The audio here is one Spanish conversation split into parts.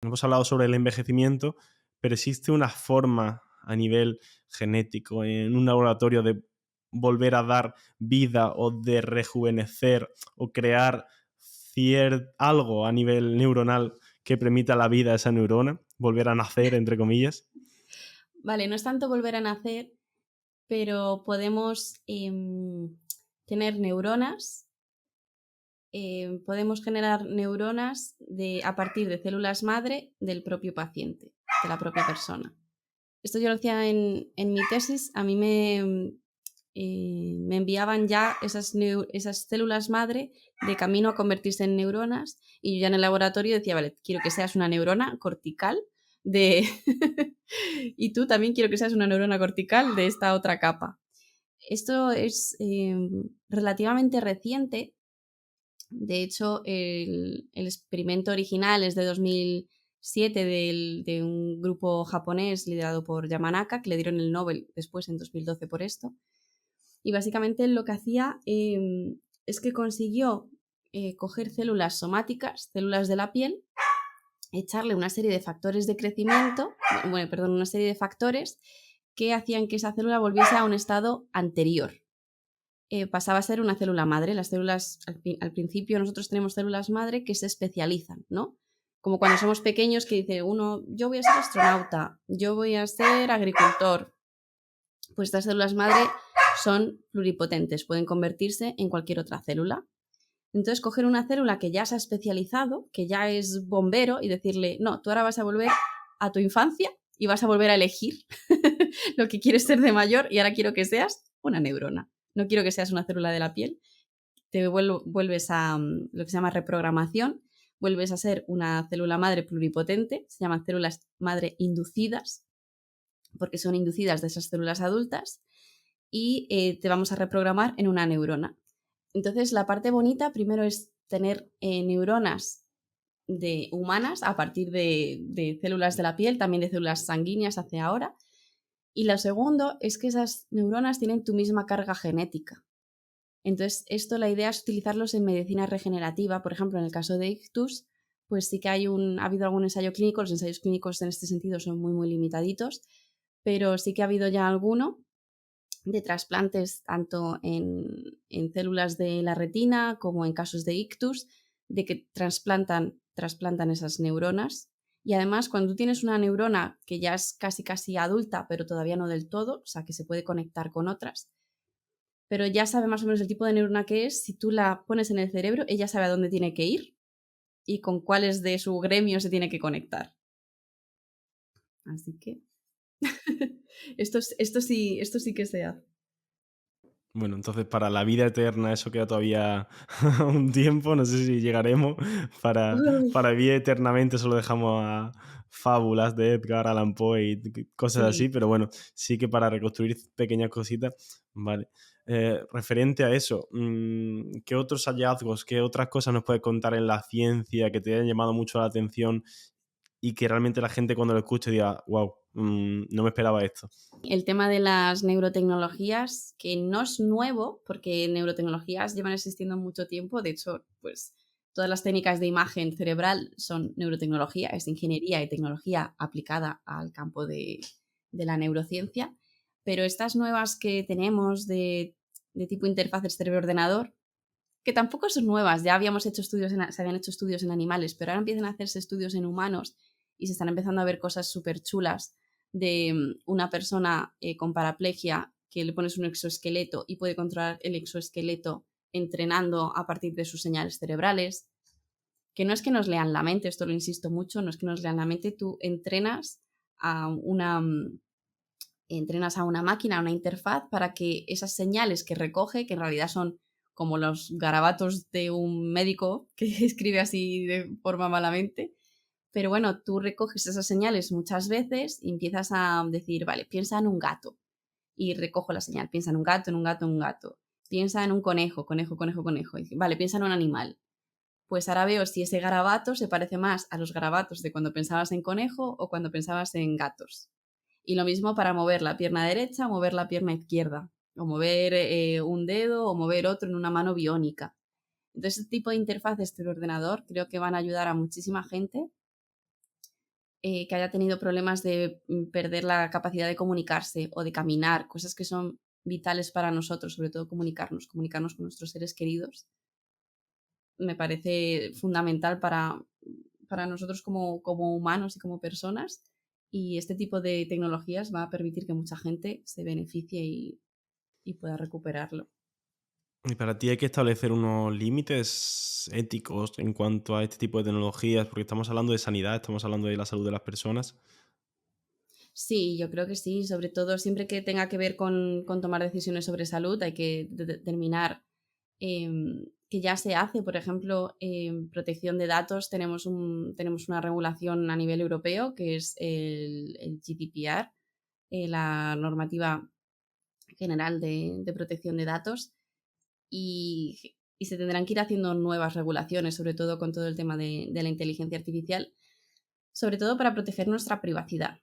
hemos hablado sobre el envejecimiento, pero existe una forma a nivel genético en un laboratorio de volver a dar vida o de rejuvenecer o crear algo a nivel neuronal que permita la vida a esa neurona, volver a nacer, entre comillas. Vale, no es tanto volver a nacer, pero podemos tener neuronas, podemos generar neuronas a partir de células madre del propio paciente, de la propia persona. Esto yo lo hacía en mi tesis. A mí me enviaban ya esas células madre de camino a convertirse en neuronas, y yo ya en el laboratorio decía, vale, quiero que seas una neurona cortical de... y tú también quiero que seas una neurona cortical de esta otra capa. Esto es relativamente reciente. De hecho, el experimento original es de 2007 de un grupo japonés liderado por Yamanaka, que le dieron el Nobel después en 2012 por esto. Y básicamente lo que hacía es que consiguió coger células somáticas, células de la piel, echarle una serie de factores de crecimiento, una serie de factores que hacían que esa célula volviese a un estado anterior. Pasaba a ser una célula madre. Las células, al principio nosotros tenemos células madre que se especializan, ¿no? Como cuando somos pequeños, que dice uno, yo voy a ser astronauta, yo voy a ser agricultor. Pues estas células madre son pluripotentes, pueden convertirse en cualquier otra célula. Entonces, coger una célula que ya se ha especializado, que ya es bombero, y decirle, no, tú ahora vas a volver a tu infancia y vas a volver a elegir lo que quieres ser de mayor, y ahora quiero que seas una neurona. No quiero que seas una célula de la piel. Te vuelves a lo que se llama reprogramación, vuelves a ser una célula madre pluripotente, se llaman células madre inducidas, porque son inducidas de esas células adultas, y te vamos a reprogramar en una neurona. Entonces, la parte bonita primero es tener neuronas humanas a partir de células de la piel, también de células sanguíneas hacia ahora. Y lo segundo es que esas neuronas tienen tu misma carga genética. Entonces, la idea es utilizarlos en medicina regenerativa. Por ejemplo, en el caso de ictus, pues sí que ha habido algún ensayo clínico. Los ensayos clínicos en este sentido son muy, muy limitaditos, pero sí que ha habido ya alguno de trasplantes tanto en células de la retina como en casos de ictus, de que trasplantan esas neuronas. Y además, cuando tú tienes una neurona que ya es casi casi adulta, pero todavía no del todo, o sea, que se puede conectar con otras, pero ya sabe más o menos el tipo de neurona que es, si tú la pones en el cerebro, ella sabe a dónde tiene que ir y con cuáles de su gremio se tiene que conectar. Así que esto sí que se hace. Bueno, entonces para la vida eterna eso queda todavía un tiempo, no sé si llegaremos. Para vivir eternamente eso lo dejamos a fábulas de Edgar Allan Poe y cosas así, Sí. pero bueno, sí que para reconstruir pequeñas cositas, vale. Referente a eso, ¿qué otros hallazgos, qué otras cosas nos puedes contar en la ciencia que te hayan llamado mucho la atención y que realmente la gente cuando lo escuche diga, wow, no me esperaba esto? El tema de las neurotecnologías, que no es nuevo, porque neurotecnologías llevan existiendo mucho tiempo. De hecho, pues todas las técnicas de imagen cerebral son neurotecnología, es ingeniería y tecnología aplicada al campo de la neurociencia. Pero estas nuevas que tenemos de tipo interfaces cerebro-ordenador, que tampoco son nuevas, ya habíamos hecho estudios, se habían hecho estudios en animales, pero ahora empiezan a hacerse estudios en humanos y se están empezando a ver cosas súper chulas de una persona con paraplegia que le pones un exoesqueleto y puede controlar el exoesqueleto entrenando a partir de sus señales cerebrales. Que no es que nos lean la mente, esto lo insisto mucho, no es que nos lean la mente, tú entrenas a una máquina, a una interfaz, para que esas señales que recoge, que en realidad son como los garabatos de un médico que escribe así de forma malamente, pero bueno, tú recoges esas señales muchas veces y empiezas a decir, vale, piensa en un gato, y recojo la señal, piensa en un gato, en un gato, en un gato, piensa en un conejo, conejo, conejo, conejo, y vale, piensa en un animal. Pues ahora veo si ese garabato se parece más a los garabatos de cuando pensabas en conejo o cuando pensabas en gatos. Y lo mismo para mover la pierna derecha o mover la pierna izquierda, o mover un dedo o mover otro en una mano biónica. Entonces, este tipo de interfaces del ordenador creo que van a ayudar a muchísima gente que haya tenido problemas de perder la capacidad de comunicarse o de caminar, cosas que son vitales para nosotros, sobre todo comunicarnos con nuestros seres queridos, me parece fundamental para nosotros como humanos y como personas. Y este tipo de tecnologías va a permitir que mucha gente se beneficie y pueda recuperarlo. Y para ti hay que establecer unos límites éticos en cuanto a este tipo de tecnologías, porque estamos hablando de sanidad, estamos hablando de la salud de las personas. Sí, yo creo que sí, sobre todo siempre que tenga que ver con tomar decisiones sobre salud, hay que determinar que ya se hace, por ejemplo, protección de datos, tenemos una regulación a nivel europeo que es el GDPR, la normativa general de protección de datos, y se tendrán que ir haciendo nuevas regulaciones, sobre todo con todo el tema de la inteligencia artificial, sobre todo para proteger nuestra privacidad.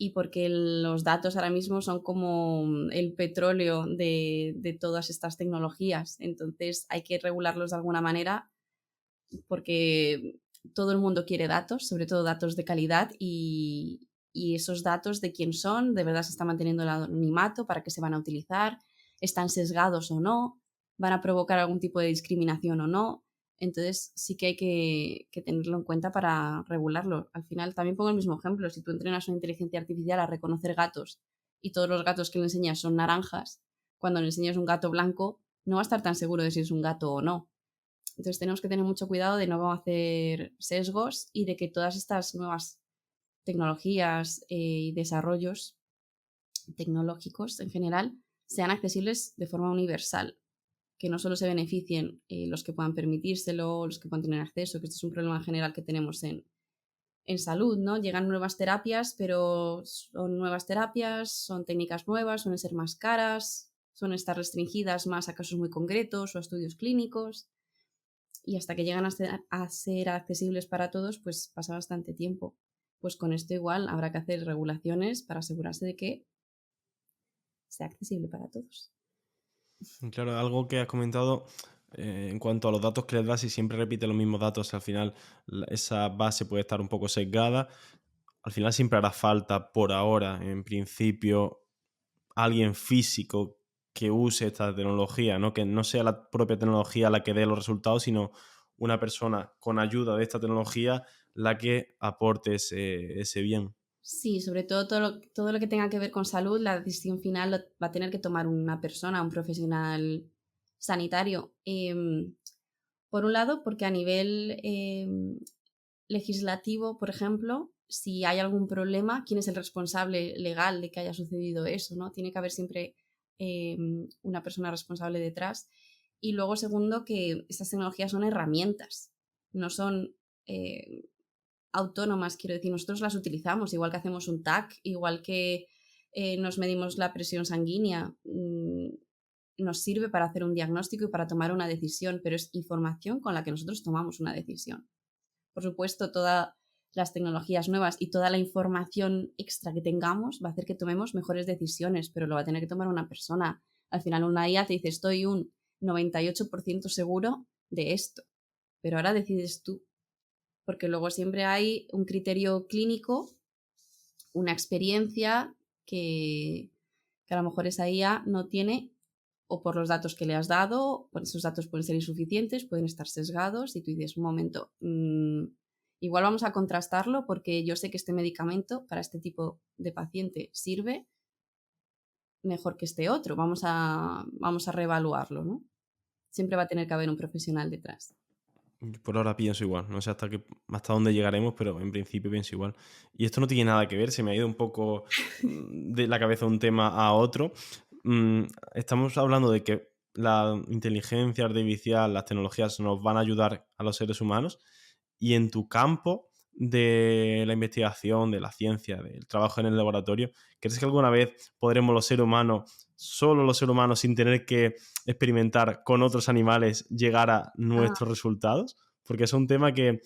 Y porque los datos ahora mismo son como el petróleo de todas estas tecnologías. Entonces hay que regularlos de alguna manera porque todo el mundo quiere datos, sobre todo datos de calidad, y esos datos de quién son, de verdad se está manteniendo el anonimato, para qué se van a utilizar, están sesgados o no, van a provocar algún tipo de discriminación o no. Entonces sí que hay que tenerlo en cuenta para regularlo. Al final también pongo el mismo ejemplo, si tú entrenas una inteligencia artificial a reconocer gatos y todos los gatos que le enseñas son naranjas, cuando le enseñas un gato blanco no va a estar tan seguro de si es un gato o no. Entonces tenemos que tener mucho cuidado de no hacer sesgos y de que todas estas nuevas tecnologías y desarrollos tecnológicos en general sean accesibles de forma universal, que no solo se beneficien los que puedan permitírselo, los que puedan tener acceso, que este es un problema general que tenemos en salud, ¿no? Llegan nuevas terapias, pero son nuevas terapias, son técnicas nuevas, suelen ser más caras, suelen estar restringidas más a casos muy concretos o a estudios clínicos, y hasta que llegan a ser accesibles para todos, pues pasa bastante tiempo. Pues con esto igual habrá que hacer regulaciones para asegurarse de que sea accesible para todos. Claro, algo que has comentado en cuanto a los datos que les das, y siempre repite los mismos datos, al final esa base puede estar un poco sesgada. Al final siempre hará falta, por ahora, en principio, alguien físico que use esta tecnología, ¿no? Que no sea la propia tecnología la que dé los resultados, sino una persona con ayuda de esta tecnología la que aporte ese bien. Sí, sobre todo todo lo que tenga que ver con salud, la decisión final va a tener que tomar una persona, un profesional sanitario. Por un lado, porque a nivel legislativo, por ejemplo, si hay algún problema, ¿quién es el responsable legal de que haya sucedido eso? ¿No? Tiene que haber siempre una persona responsable detrás. Y luego, segundo, que estas tecnologías son herramientas, no son autónomas, quiero decir, nosotros las utilizamos, igual que hacemos un TAC, igual que nos medimos la presión sanguínea, nos sirve para hacer un diagnóstico y para tomar una decisión, pero es información con la que nosotros tomamos una decisión. Por supuesto, todas las tecnologías nuevas y toda la información extra que tengamos va a hacer que tomemos mejores decisiones, pero lo va a tener que tomar una persona. Al final una IA te dice, estoy un 98% seguro de esto, pero ahora decides tú, porque luego siempre hay un criterio clínico, una experiencia que a lo mejor esa IA no tiene, o por los datos que le has dado, pues esos datos pueden ser insuficientes, pueden estar sesgados, y tú dices, un momento, igual vamos a contrastarlo porque yo sé que este medicamento para este tipo de paciente sirve mejor que este otro, vamos a reevaluarlo, ¿no? Siempre va a tener que haber un profesional detrás. Por ahora pienso igual, no sé hasta dónde llegaremos, pero en principio pienso igual. Y esto no tiene nada que ver, se me ha ido un poco de la cabeza un tema a otro. Estamos hablando de que la inteligencia artificial, las tecnologías nos van a ayudar a los seres humanos, y en tu campo de la investigación, de la ciencia, del trabajo en el laboratorio, ¿crees que alguna vez podremos los seres humanos, solo los seres humanos, sin tener que experimentar con otros animales, llegar a Ah, nuestros resultados? Porque es un tema que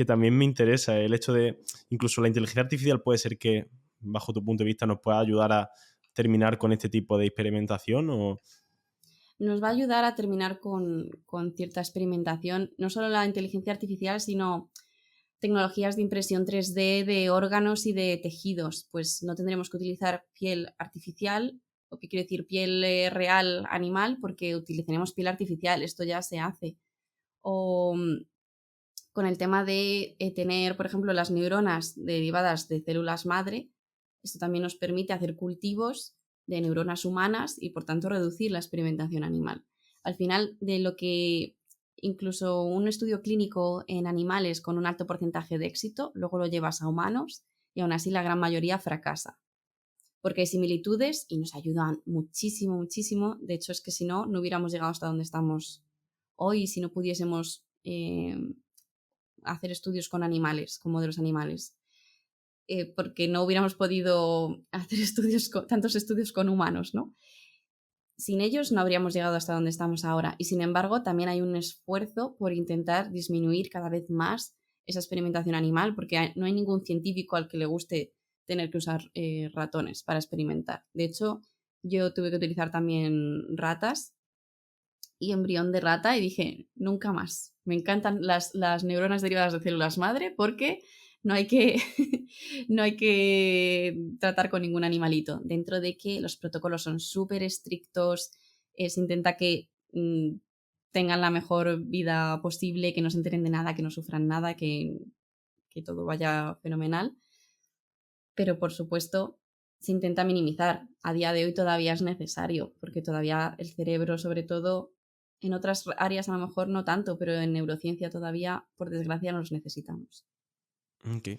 también me interesa, el hecho de, incluso la inteligencia artificial puede ser que, bajo tu punto de vista, nos pueda ayudar a terminar con este tipo de experimentación, o... nos va a ayudar a terminar con cierta experimentación, no solo la inteligencia artificial, sino tecnologías de impresión 3D de órganos y de tejidos, pues no tendremos que utilizar piel artificial, o qué quiero decir, piel real animal, porque utilizaremos piel artificial, esto ya se hace. O con el tema de tener, por ejemplo, las neuronas derivadas de células madre, esto también nos permite hacer cultivos de neuronas humanas y por tanto reducir la experimentación animal. Al final, de lo que incluso un estudio clínico en animales con un alto porcentaje de éxito, luego lo llevas a humanos y aún así la gran mayoría fracasa. Porque hay similitudes y nos ayudan muchísimo, muchísimo. De hecho, es que si no, no hubiéramos llegado hasta donde estamos hoy, si no pudiésemos hacer estudios con animales, con modelos animales. Porque no hubiéramos podido hacer tantos estudios con humanos, ¿no? Sin ellos no habríamos llegado hasta donde estamos ahora. Y sin embargo, también hay un esfuerzo por intentar disminuir cada vez más esa experimentación animal, porque no hay ningún científico al que le guste tener que usar ratones para experimentar. De hecho, yo tuve que utilizar también ratas y embrión de rata y dije, nunca más. Me encantan las neuronas derivadas de células madre porque no hay que, no hay que tratar con ningún animalito. Dentro de que los protocolos son súper estrictos, se intenta que tengan la mejor vida posible, que no se enteren de nada, que no sufran nada, que todo vaya fenomenal. Pero por supuesto se intenta minimizar. A día de hoy todavía es necesario, porque todavía el cerebro, sobre todo, en otras áreas a lo mejor no tanto, pero en neurociencia todavía, por desgracia, nos necesitamos. Ok.